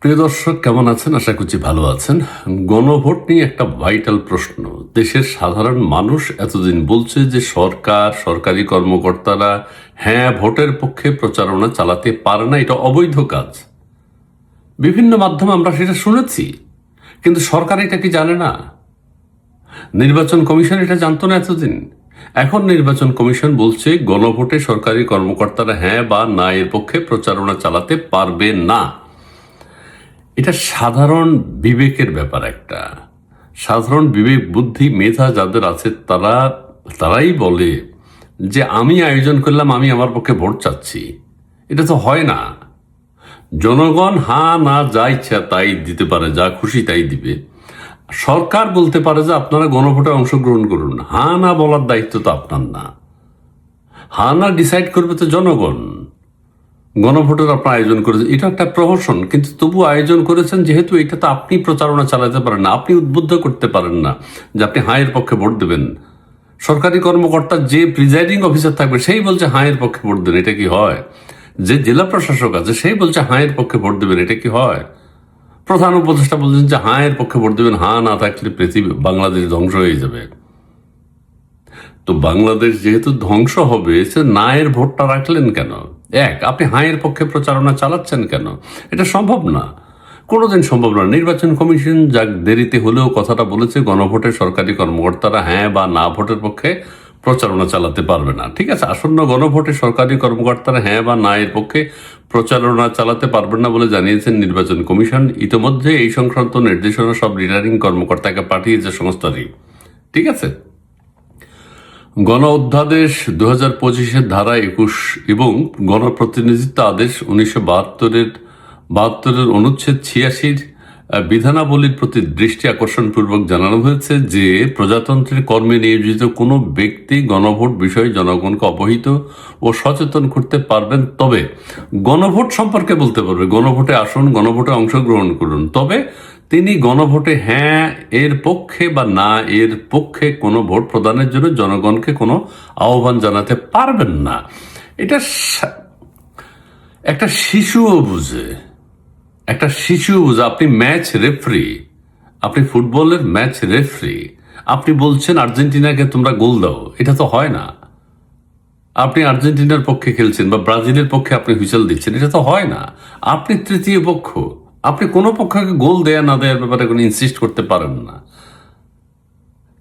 প্রিয় দর্শক, কেমন আছেন? আশা করছি ভালো আছেন। গণভোট নিয়ে একটা ভাইটাল প্রশ্ন। দেশের সাধারণ মানুষ এতদিন বলছে যে সরকারি কর্মকর্তারা ভোটের পক্ষে প্রচারণা চালাতে পারে না, এটা অবৈধ কাজ। বিভিন্ন মাধ্যমে আমরা সেটা শুনেছি, কিন্তু সরকার এটা কি জানে না? নির্বাচন কমিশন এটা জানতো না এতদিন। এখন নির্বাচন কমিশন বলছে গণভোটে সরকারি কর্মকর্তারা হ্যাঁ বা না এর পক্ষে প্রচারণা চালাতে পারবে না। এটা সাধারণ বিবেকের ব্যাপার। একটা সাধারণ বিবেক, বুদ্ধি, মেধা যাদের আছে তারাই বলে যে আমি আয়োজন করলাম, আমি আমার পক্ষে ভোট চাচ্ছি। এটা তো হয় না। জনগণ না যা ইচ্ছা তাই দিতে পারে, যা খুশি তাই দিবে। সরকার বলতে পারে যে আপনারা গণভোটে অংশগ্রহণ করুন। না বলার দায়িত্ব তো আপনার না। না ডিসাইড করবে তো জনগণ। গণভোটের আপনার আয়োজন করেছেন, এটা একটা প্রহসন, কিন্তু তবু আয়োজন করেছেন যেহেতু এটা তো আপনি প্রচারণা চালাতে পারেন না, আপনি উদ্বুদ্ধ করতে পারেন না যে আপনি এর পক্ষে ভোট দেবেন। সরকারি কর্মকর্তা যে প্রিজাইডিং অফিসার থাকবে সেই বলছে এর পক্ষে ভোট দেবেন, এটা কি হয়? যে জেলা প্রশাসক আছে সেই বলছে এর পক্ষে ভোট দেবেন, এটা কি হয়? প্রধান উপদেষ্টা বলছেন যে এর পক্ষে ভোট দেবেন, না থাকলে পৃথিবী বাংলাদেশ ধ্বংস হয়ে যাবে। তো বাংলাদেশ যেহেতু ধ্বংস হবে, সে এর ভোটটা রাখলেন কেন? আপনি এর পক্ষে প্রচারণা চালাচ্ছেন কেন? এটা সম্ভব না, কোনোদিন সম্ভব না। নির্বাচন কমিশন যাক দেরিতে হলেও কথাটা বলেছে, গণভোটে সরকারি কর্মকর্তারা বা না ভোটের পক্ষে প্রচারণা চালাতে পারবে না। ঠিক আছে, আসন্ন গণভোটে সরকারি কর্মকর্তারা বা না এর পক্ষে প্রচারণা চালাতে পারবেন না বলে জানিয়েছেন নির্বাচন কমিশন। ইতিমধ্যে এই সংক্রান্ত নির্দেশনা সব রিটার্নিং কর্মকর্তাকে পাঠিয়েছে সংস্থাটি। ঠিক আছে, গণ অধ্যাদেশ 2025-এর ধারা 21 এবং গণপ্রতিনিধিত্ব আদেশ 1972-এর অনুচ্ছেদ 86 বিধানাবলীর প্রতি দৃষ্টি আকর্ষণপূর্বক জানানো হয়েছে যে প্রজাতন্ত্রের কর্মে নিয়োজিত কোনো ব্যক্তি গণভোট বিষয়ে জনগণকে অবহিত ও সচেতন করতে পারবেন। তবে গণভোট সম্পর্কে বলতে পারবে, গণভোটে আসুন, গণভোটে অংশগ্রহণ করুন। তবে তিনি গণভোটে এর পক্ষে বা না এর পক্ষে কোনো ভোট প্রদানের জন্য জনগণকে কোনো আহ্বান জানাতে পারবেন না। এটা একটা শিশুও বুঝে, আপনি ম্যাচ রেফারি, আপনি ফুটবলের ম্যাচ রেফারি, আপনি বলছেন আর্জেন্টিনাকে তোমরা গোল দাও, এটা তো হয় না। আপনি আর্জেন্টিনার পক্ষে খেলছেন বা ব্রাজিলের পক্ষে আপনি হুইসেল দিচ্ছেন, এটা তো হয় না। আপনি তৃতীয় পক্ষ, আপনি কোনো পক্ষকে গোল দেয়া না দেওয়ার ব্যাপারে কোনো ইনসিস্ট করতে পারেন না।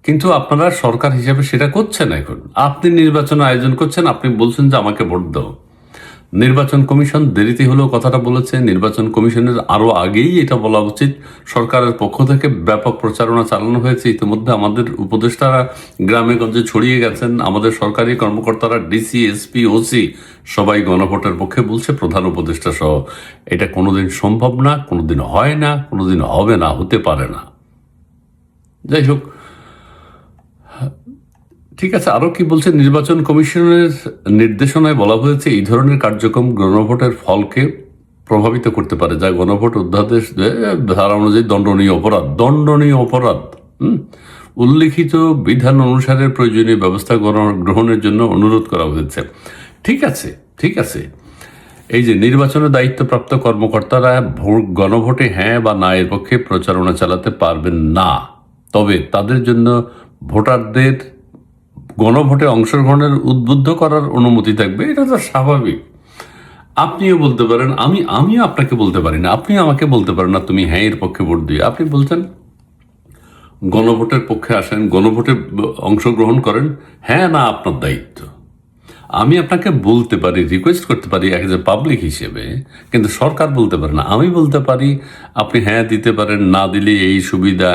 কিন্তু আপনারা সরকার হিসেবে সেটা করছেন। এখন আপনি নির্বাচন আয়োজন করছেন, আপনি বলছেন যে আমাকে ভোট দাও। নির্বাচন কমিশন দেরিতে হলেও কথাটা বলেছে। নির্বাচন কমিশনের আরো আগেই এটা বলা উচিত। সরকারের পক্ষ থেকে ব্যাপক প্রচারণা চালানো হয়েছে। ইতিমধ্যে আমাদের উপদেষ্টারা গ্রামে গঞ্জে ছড়িয়ে গেছেন। আমাদের সরকারি কর্মকর্তারা ডিসি, এসপি, ওসি সবাই গণভোটের পক্ষে বলছে, প্রধান উপদেষ্টা সহ। এটা কোনোদিন সম্ভব না, কোনোদিন হয় না, কোনোদিন হবে না, হতে পারে না। যাই হোক, ঠিক আছে। আরো কি বলছে, নির্বাচন কমিশনের নির্দেশনায় বলা হয়েছে এই ধরনের কার্যক্রম গণভোটের ফলকে প্রভাবিত করতে পারে, যা গণভোট অধ্যাদেশ ধারা অনুযায়ী দণ্ডনীয় অপরাধ। উল্লিখিত বিধান অনুসারে প্রয়োজনীয় ব্যবস্থা গ্রহণের জন্য অনুরোধ করা হয়েছে। ঠিক আছে। এই যে নির্বাচনের দায়িত্বপ্রাপ্ত কর্মকর্তারা গণভোটে বা না এর পক্ষে প্রচারণা চালাতে পারবেন না। তবে তাদের জন্য ভোটারদের গণভোটে অংশগ্রহণের উদ্বুদ্ধ করার অনুমতি থাকবে। এটা তো স্বাভাবিক। আপনিও বলতে পারেন, আমিও আপনাকে বলতে পারি না, আপনিও আমাকে বলতে পারেন না তুমি এর পক্ষে ভোট দিয়ে। আপনি বলছেন গণভোটের পক্ষে আসেন, গণভোটে অংশগ্রহণ করেন, না আপনার দায়িত্ব। আমি আপনাকে বলতে পারি, রিকোয়েস্ট করতে পারি এজ এ পাবলিক হিসেবে, কিন্তু সরকার বলতে পারে না। আমি বলতে পারি আপনি দিতে পারেন, না দিলে এই সুবিধা,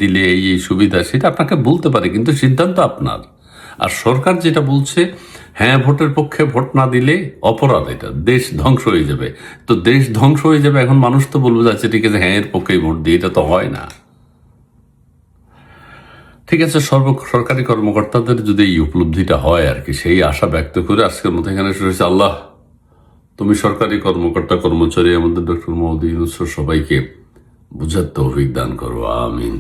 দিলে এই সুবিধা, সেটা আপনাকে বলতে পারি, কিন্তু সিদ্ধান্ত আপনার। আর সরকার যেটা বলছে, ভোটের পক্ষে ভোট না দিলে অপরাধ, এটা দেশ ধ্বংস হয়ে যাবে। তো দেশ ধ্বংস হয়ে যাবে, এখন মানুষ তো বলবে যাচ্ছে ঠিক আছে এর পক্ষেই ভোট দিই, এটা তো হয় না। ঠিক আছে, সরকারি কর্মকর্তাদের যদি এই উপলব্ধিটা হয় আর কি, সেই আশা ব্যক্ত করে আজকের মতো এখানে শুরু হয়েছে। আল্লাহ, তুমি সরকারি কর্মকর্তা কর্মচারী আমাদের ডক্টর মোহাম্মদ ইউনূস সবাইকে বুঝার তৌফিক দান করো, আমিন।